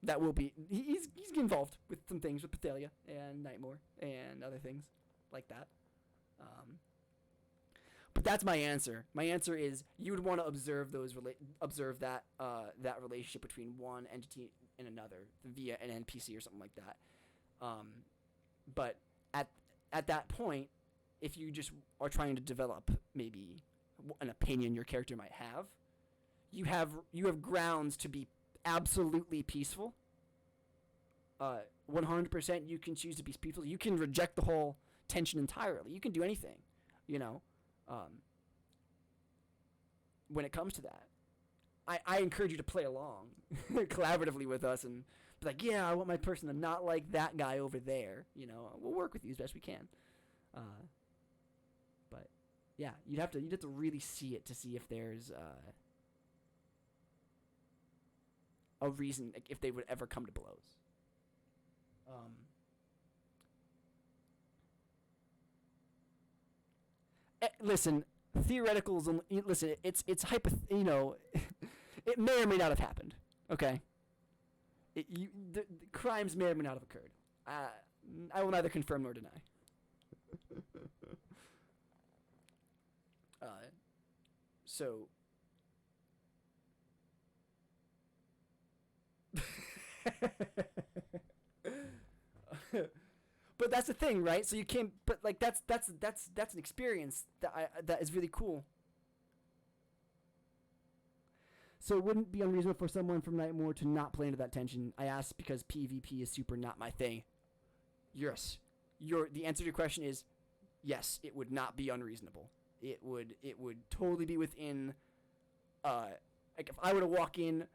that will be he's involved with some things with Berthalia and Nightmare and other things like that. But that's my answer. My answer is you would want to observe that relationship between one entity and another via an NPC or something like that. But at that point, if you just are trying to develop maybe an opinion your character might have, you have grounds to be absolutely peaceful. 100% you can choose to be peaceful. You can reject the whole tension entirely. You can do anything, when it comes to that. I encourage you to play along collaboratively with us and be like, yeah, I want my person to not like that guy over there. We'll work with you as best we can. But yeah, you'd have to really see it to see if there's a reason, if they would ever come to blows. Listen, theoreticals. Listen, it's it may or may not have happened. Okay. The crimes may or may not have occurred. I will neither confirm nor deny. So. But that's the thing, right? So you can't. But like that's an experience that is really cool. So it wouldn't be unreasonable for someone from Nightmare to not play into that tension. I asked because PvP is super not my thing. Yes, the answer to your question is yes. It would not be unreasonable. It would totally be within. Like if I were to walk in,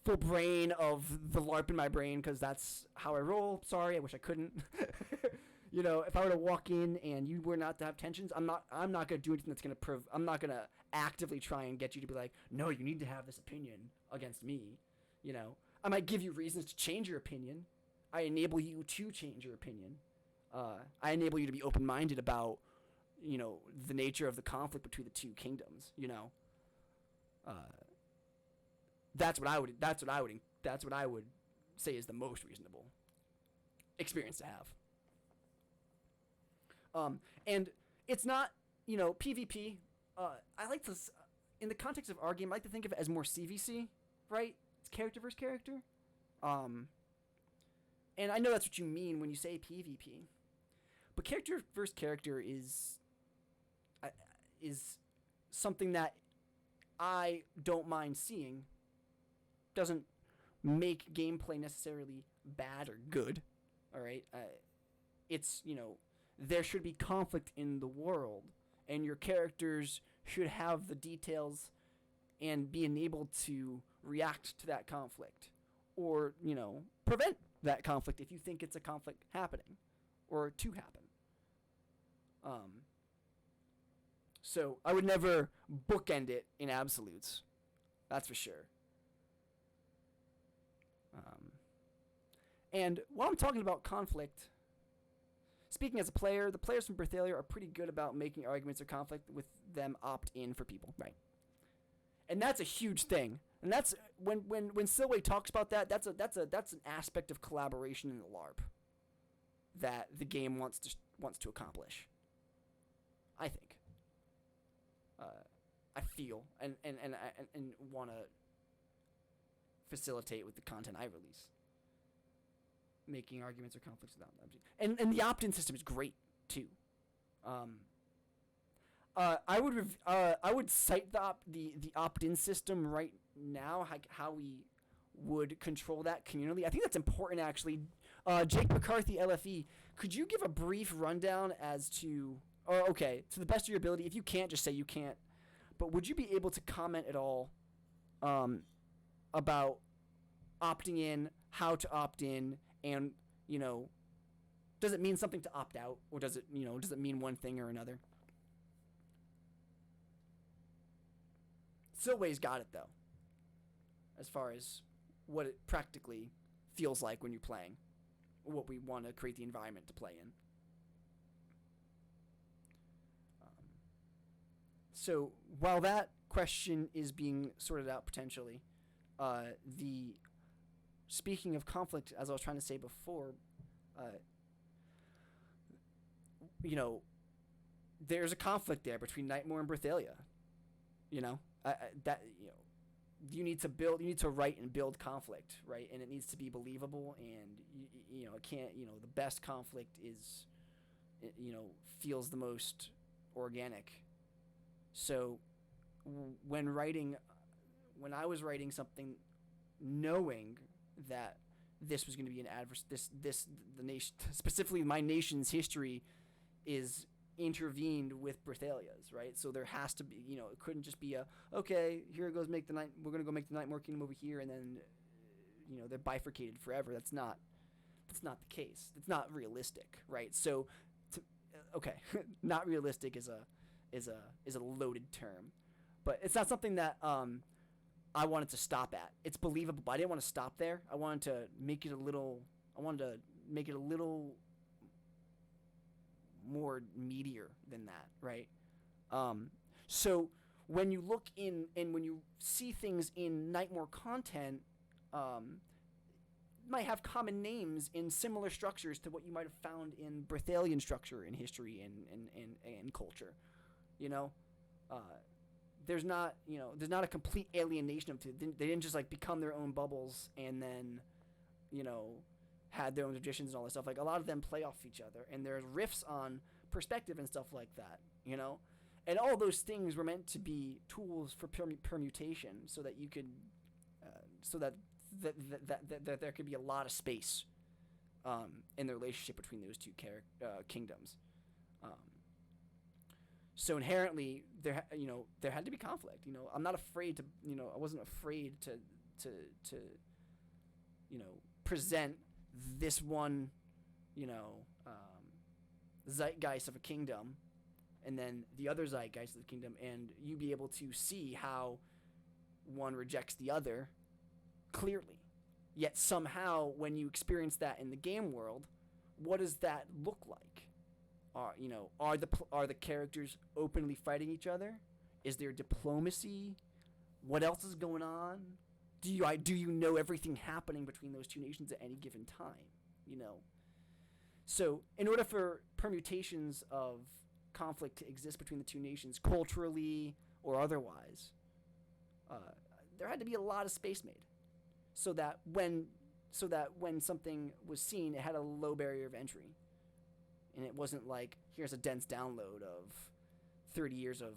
full brain of the LARP in my brain because that's how I roll. Sorry, I wish I couldn't. You know, if I were to walk in and you were not to have tensions, I'm not gonna do anything that's gonna I'm not gonna actively try and get you to be like, no, you need to have this opinion against me. You know, I might give you reasons to change your opinion. I enable you to change your opinion. I enable you to be open-minded about, you know, the nature of the conflict between the two kingdoms. You know, that's what I would say is the most reasonable experience to have. And it's not, you know, PvP. I like to, in the context of our game, I like to think of it as more CVC, right? It's character versus character. And I know that's what you mean when you say PvP, but character versus character is something that I don't mind seeing. Doesn't make gameplay necessarily bad or good. All right, it's, you know, there should be conflict in the world, and your characters should have the details and be enabled to react to that conflict, or, you know, prevent that conflict if you think it's a conflict happening or to happen. So I would never bookend it in absolutes. That's for sure. And while I'm talking about conflict, speaking as a player, the players from Berthalia are pretty good about making arguments or conflict with them opt in for people, right? And that's a huge thing. And that's when Silway talks about that, that's an aspect of collaboration in the LARP that the game wants to accomplish. I think. I feel and want to facilitate with the content I release. Making arguments or conflicts without them. And the opt-in system is great too. I would cite the opt-in system right now, how we would control that communally. I think that's important, actually. Jake McCarthy, LFE, could you give a brief rundown as to, or okay, to the best of your ability, if you can't, just say you can't, but would you be able to comment at all about opting in, how to opt in, and, you know, does it mean something to opt out, or does it mean one thing or another? Silway's got it, though, as far as what it practically feels like when you're playing, what we want to create the environment to play in. So while that question is being sorted out potentially, speaking of conflict, as I was trying to say before, you know, there's a conflict there between Nightmare and Berthalia. You know, you need to write and build conflict, right? And it needs to be believable, and you know, it can't, you know, the best conflict is, you know, feels the most organic. So when I was writing something, knowing that this was going to be an adverse, the nation, specifically my nation's history is intervened with Berthalia's, right? So there has to be, you know, it couldn't just be okay, here it goes, we're going to go make the Nightmare Kingdom over here, and then, you know, they're bifurcated forever. That's not the case. It's not realistic, right? So, not realistic is a loaded term, but it's not something that I wanted to stop at. It's believable, but I didn't want to stop there. I wanted to make it a little more meatier than that, right? So when you look in and when you see things in Nightmare content, might have common names in similar structures to what you might have found in Berthalian structure in history and culture. You know, there's not a complete alienation of it. They didn't just like become their own bubbles and then, you know, had their own traditions and all that stuff. Like, a lot of them play off each other, and there's riffs on perspective and stuff like that, you know? And all those things were meant to be tools for permutation, so that you could, so that there could be a lot of space in the relationship between those two kingdoms. So inherently, there had to be conflict. You know, I'm not afraid to, you know, I wasn't afraid to to present this one, you know, zeitgeist of a kingdom, and then the other zeitgeist of the kingdom, and you be able to see how one rejects the other clearly. Yet somehow, when you experience that in the game world, what does that look like? Are the characters openly fighting each other? Is there diplomacy? What else is going on? Do you know everything happening between those two nations at any given time? So in order for permutations of conflict to exist between the two nations, culturally or otherwise, there had to be a lot of space made, so that when something was seen, it had a low barrier of entry, and it wasn't like, here's a dense download of 30 years of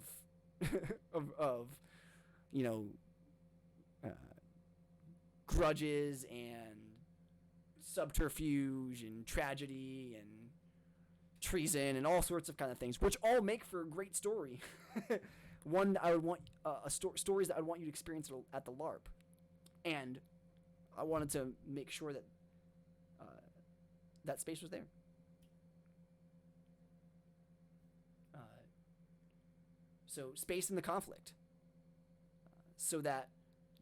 of grudges and subterfuge and tragedy and treason and all sorts of kind of things, which all make for a great story. One that I would want stories that I would want you to experience at the LARP, and I wanted to make sure that that space was there. So space in the conflict, so that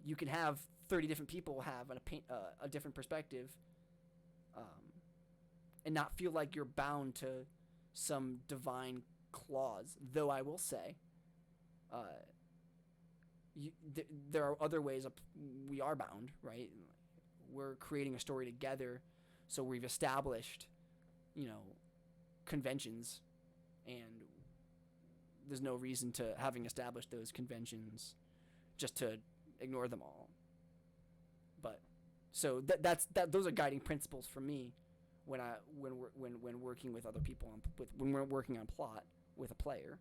you can have 30 different people have a different perspective, and not feel like you're bound to some divine clause. Though I will say, there are other ways we are bound, right? We're creating a story together, so we've established, conventions, and there's no reason to, having established those conventions, just to ignore them all. But so those are guiding principles for me when working with other people when we're working on plot with a player.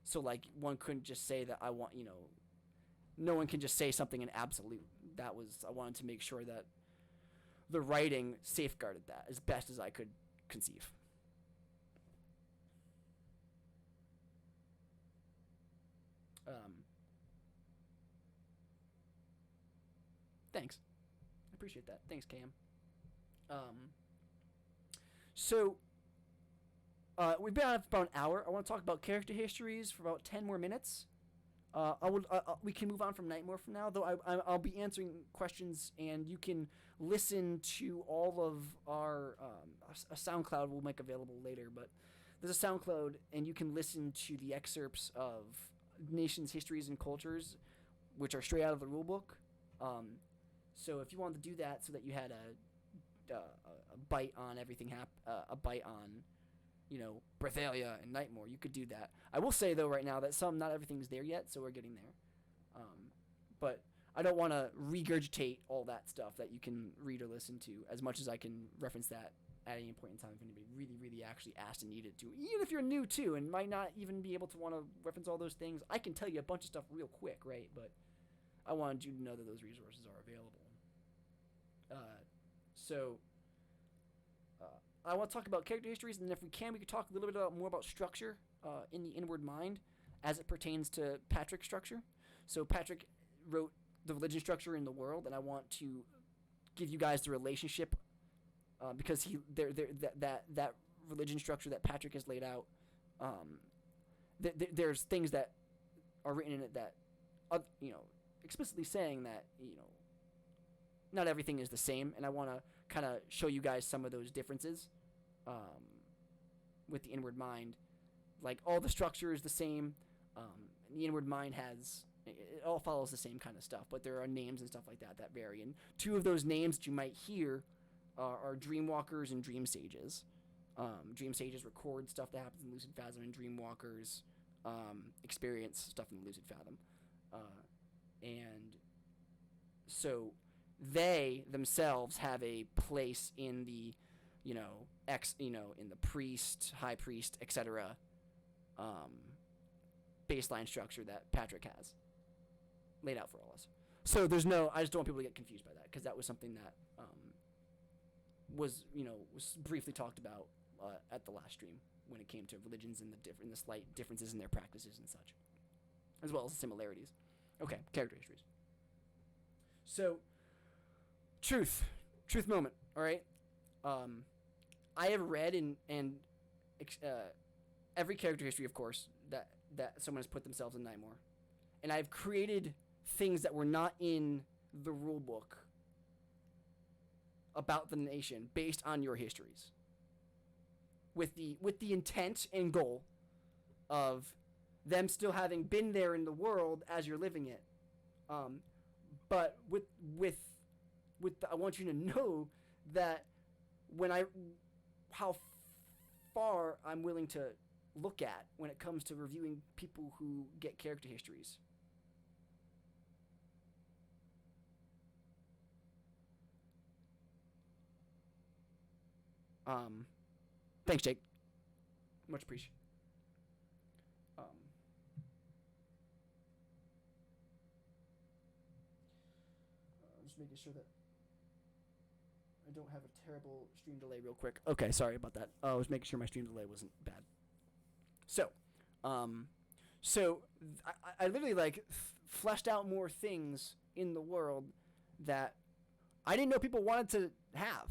So like, one couldn't just say that I want, no one can just say something in absolute. I wanted to make sure that the writing safeguarded that as best as I could conceive. Thanks. I appreciate that. Thanks, Cam. So we've been on for about an hour. I want to talk about character histories for about 10 more minutes. We can move on from Nightmare from now, though I'll be answering questions, and you can listen to all of our a SoundCloud we'll make available later, but there's a SoundCloud, and you can listen to the excerpts of nations, histories, and cultures, which are straight out of the rulebook. So if you wanted to do that, so that you had a bite on everything, a bite on, Brathalia and Nightmare, you could do that. I will say, though, right now that not everything's there yet, so we're getting there. But I don't want to regurgitate all that stuff that you can read or listen to, as much as I can reference that at any point in time if anybody really, really actually asked and needed to. Even if you're new, too, and might not even be able to want to reference all those things, I can tell you a bunch of stuff real quick, right? But I wanted you to know that those resources are available. So I want to talk about character histories, and if we can, we could talk a little bit more about structure in the Inward Mind as it pertains to Patrick's structure. So Patrick wrote the religion structure in the world, and I want to give you guys the relationship because that religion structure that Patrick has laid out. There's things that are written in it that, explicitly saying that not everything is the same, and I want to kind of show you guys some of those differences with the Inward Mind. Like, all the structure is the same. The Inward Mind it all follows the same kind of stuff, but there are names and stuff like that vary. And two of those names that you might hear are Dreamwalkers and Dream Sages. Dream Sages record stuff that happens in Lucid Fathom, and Dreamwalkers experience stuff in Lucid Fathom. And so they themselves have a place in the, in the priest, high priest, etc. Baseline structure that Patrick has laid out for all of us. So I just don't want people to get confused by that, because that was something that was briefly talked about at the last stream when it came to religions and the slight differences in their practices and such, as well as the similarities. Okay, character histories. So, truth moment. All right. I have read and every character history, of course, that someone has put themselves in Nightmare, and I've created things that were not in the rule book about the nation based on your histories, with the intent and goal of them still having been there in the world as you're living it, but I want you to know that how far I'm willing to look at when it comes to reviewing people who get character histories. Thanks, Jake. Much appreciated. Just making sure that I don't have a terrible stream delay real quick. Okay, sorry about that. I was making sure my stream delay wasn't bad. So, I literally fleshed out more things in the world that I didn't know people wanted to have.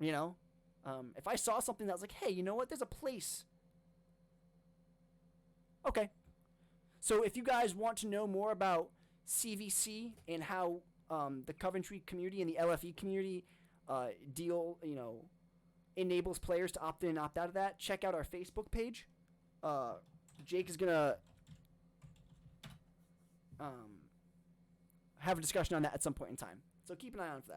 You know, if I saw something that was like, hey, you know what? There's a place. Okay. So if you guys want to know more about CVC and how the Coventry community and the LFE community enables players to opt in and opt out of that, check out our Facebook page. Jake is gonna have a discussion on that at some point in time, so keep an eye on for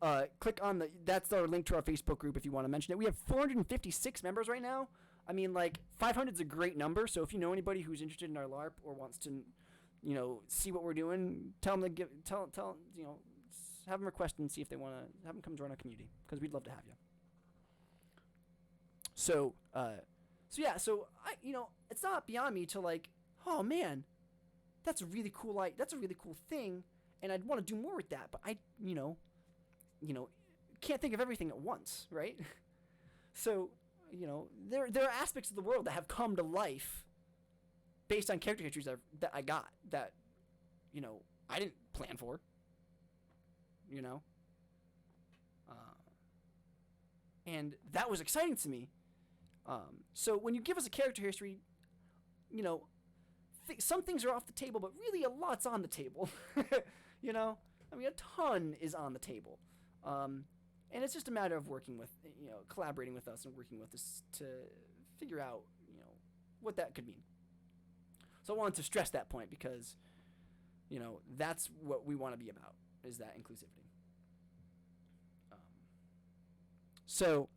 that. Click on that's our link to our Facebook group if you want to mention it. We have 456 members right now. I mean, 500 is a great number, so if you know anybody who's interested in our LARP or wants to see what we're doing, tell them to have them request and see if they want to have them come join our community, because we'd love to have you. So yeah, so I, it's not beyond me to oh man, that's a really cool thing, and I'd want to do more with that, but I, can't think of everything at once, right? So, there are aspects of the world that have come to life based on character histories that I got that, I didn't plan for, and that was exciting to me. So when you give us a character history, some things are off the table, but really a lot's on the table. I mean, a ton is on the table. And it's just a matter of working with, collaborating with us and working with us to figure out, what that could mean. So I wanted to stress that point because, that's what we want to be about, is that inclusivity. So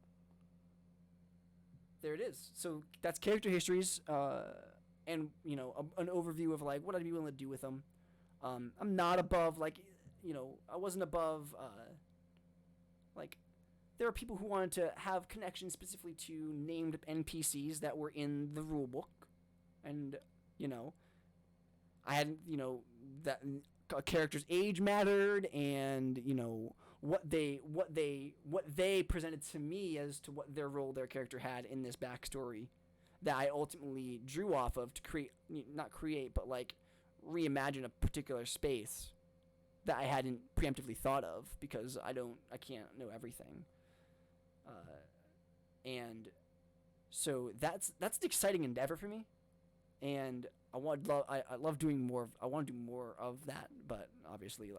there it is. So that's character histories, and an overview of what I'd be willing to do with them. I'm not above I wasn't above there are people who wanted to have connections specifically to named NPCs that were in the rule book, and I had that a character's age mattered, and what they presented to me as to what their role their character had in this backstory that I ultimately drew off of to reimagine a particular space that I hadn't preemptively thought of, because I can't know everything. And so that's an exciting endeavor for me, and I love doing more. I want to do more of that, but obviously,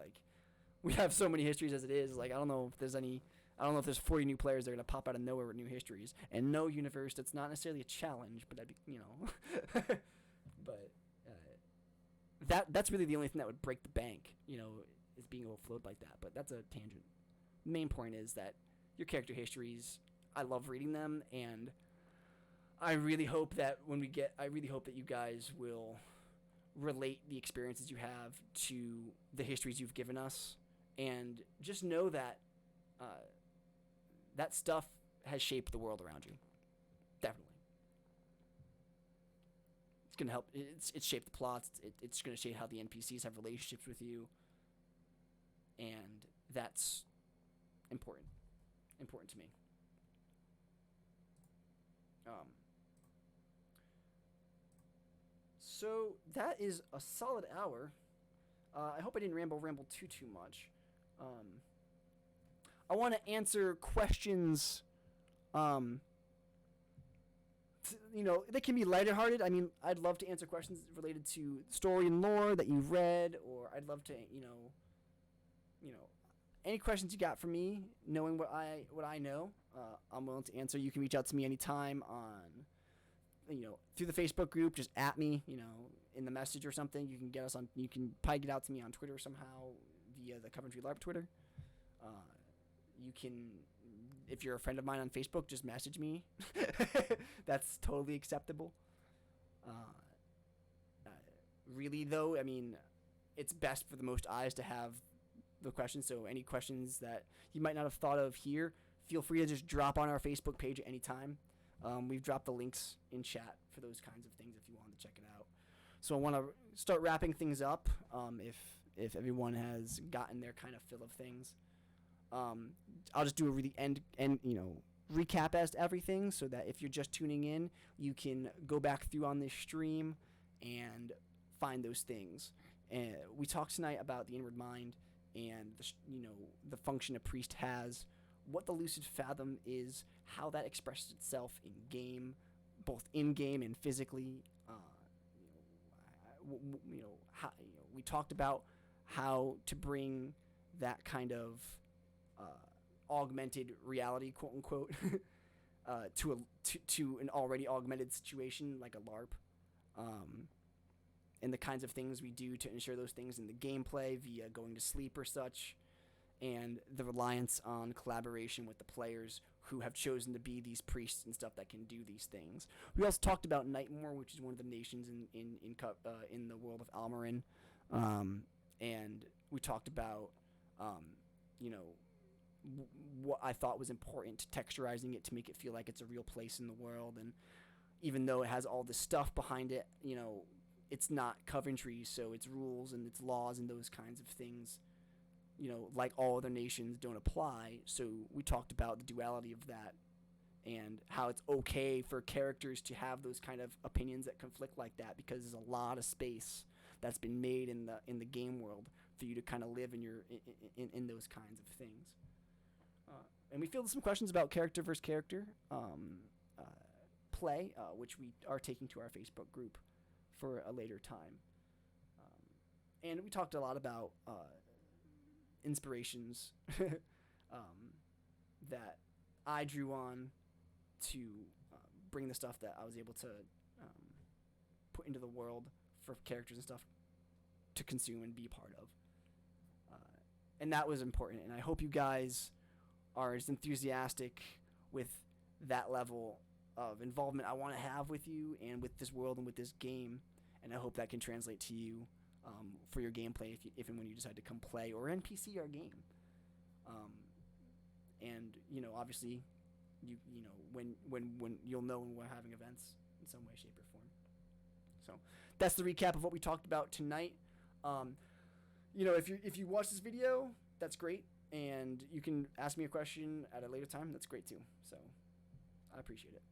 we have so many histories as it is. I don't know if there's 40 new players that are gonna pop out of nowhere with new histories, and no universe that's not necessarily a challenge, but that'd be but that's really the only thing that would break the bank, is being overflowed like that. But that's a tangent. The main point is that your character histories, I love reading them, and I really hope that you guys will relate the experiences you have to the histories you've given us, and just know that that stuff has shaped the world around you. Definitely. It's going to help. It's shaped the plots. It's going to shape how the NPCs have relationships with you, and that's important to me. So that is a solid hour. I hope I didn't ramble too much. I want to answer questions. They can be lighthearted. I mean, I'd love to answer questions related to story and lore that you've read, or I'd love to, any questions you got for me, knowing what I know, I'm willing to answer. You can reach out to me anytime on, through the Facebook group. Just at me, in the message or something. You can get us on. You can probably get out to me on Twitter somehow via the Coventry LARP Twitter. You can, if you're a friend of mine on Facebook, just message me. That's totally acceptable. Really though, I mean, it's best for the most eyes to have the questions. So any questions that you might not have thought of here, feel free to just drop on our Facebook page at any time. We've dropped the links in chat for those kinds of things if you wanted to check it out. So I want to start wrapping things up. If everyone has gotten their kind of fill of things, I'll just do a really recap as to everything, so that if you're just tuning in, you can go back through on this stream and find those things. And we talked tonight about the inward mind and the function a priest has, what the lucid fathom is, how that expresses itself in game, both in game and physically. How, we talked about how to bring that kind of augmented reality, quote unquote, to an already augmented situation like a LARP, and the kinds of things we do to ensure those things in the gameplay via going to sleep or such, and the reliance on collaboration with the players who have chosen to be these priests and stuff that can do these things. We also talked about Nightmare, which is one of the nations in the world of Almarin, and we talked about what I thought was important, texturizing it to make it feel like it's a real place in the world. And even though it has all this stuff behind it, it's not Coventry, so its rules and its laws and those kinds of things, like all other nations, don't apply. So we talked about the duality of that and how it's okay for characters to have those kind of opinions that conflict like that, because there's a lot of space that's been made in the game world for you to kind of live in those kinds of things. And we fielded some questions about character versus character play, which we are taking to our Facebook group for a later time. And we talked a lot about inspirations that I drew on to bring the stuff that I was able to put into the world for characters and stuff to consume and be part of. And that was important. And I hope you guys are as enthusiastic with that level of involvement I want to have with you and with this world and with this game. And I hope that can translate to you for your gameplay if and when you decide to come play or NPC our game. And obviously, when you'll know when we're having events in some way, shape, or form. So that's the recap of what we talked about tonight. If you watch this video, that's great, and you can ask me a question at a later time. That's great too. So I appreciate it.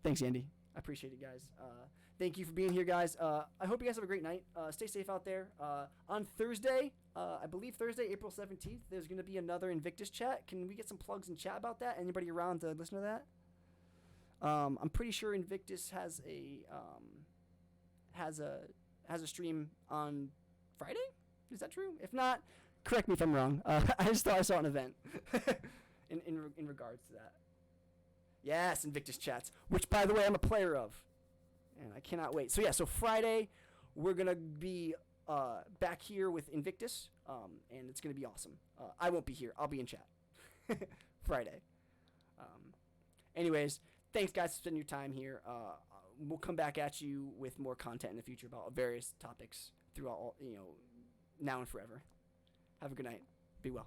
Thanks, Andy. I appreciate it, guys. Thank you for being here, guys. I hope you guys have a great night. Stay safe out there. On Thursday, I believe Thursday, April 17th, there's going to be another Invictus chat. Can we get some plugs in chat about that? Anybody around to listen to that? I'm pretty sure Invictus has a stream on Friday. Is that true? If not, correct me if I'm wrong. I just thought I saw an event in regards to that. Yes, Invictus chats, which, by the way, I'm a player of. And I cannot wait. So, yeah, Friday, we're going to be back here with Invictus, and it's going to be awesome. I won't be here. I'll be in chat Friday. Anyways, thanks, guys, for spending your time here. We'll come back at you with more content in the future about various topics throughout, now and forever. Have a good night. Be well.